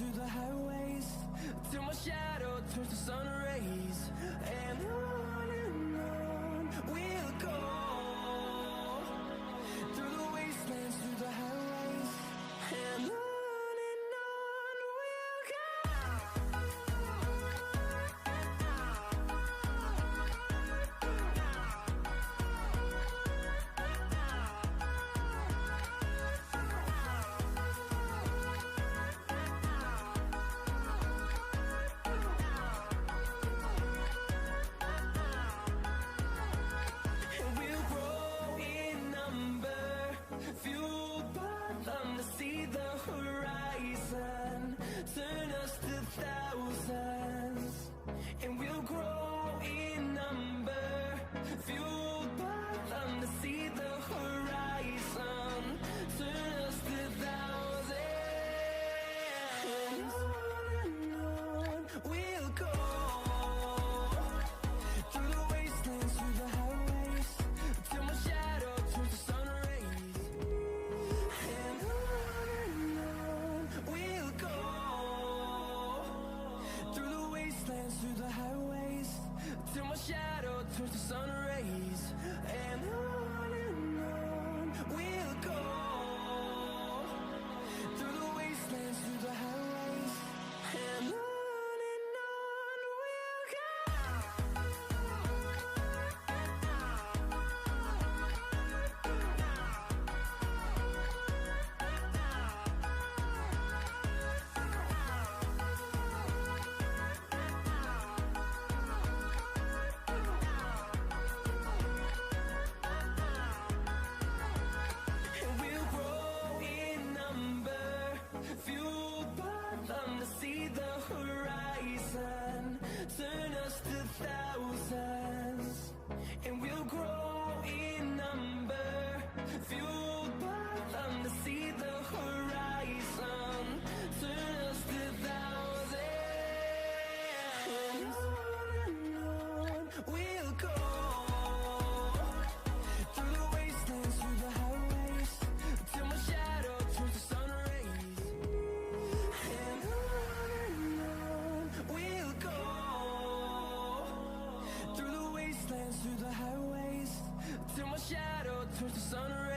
through the highways, till my shadow turns to sun rays. And on we'll go, through the wastelands, through the highways, and on. See the horizon, turn us to thousands, and we'll grow in number, fueled by them to see the horizon, turn us to thousands, and on we'll go, through the wastelands, through the highways, till my shadow turns to sun rays, and we'll go, through the wastelands, through the highways, till my shadow turns to sun rays. And on we'll go, through the wastelands, through the highways, and on we'll go. Fueled by them to see the horizon, turn us to thousands, and we'll grow in number. Fueled by them to see the horizon, turn us to thousands, and on we'll go, through the wastelands, through the highways, till my shadow turns to sun rays. And on we'll go, through the wastelands, through the highways, till my shadow turns to sun rays.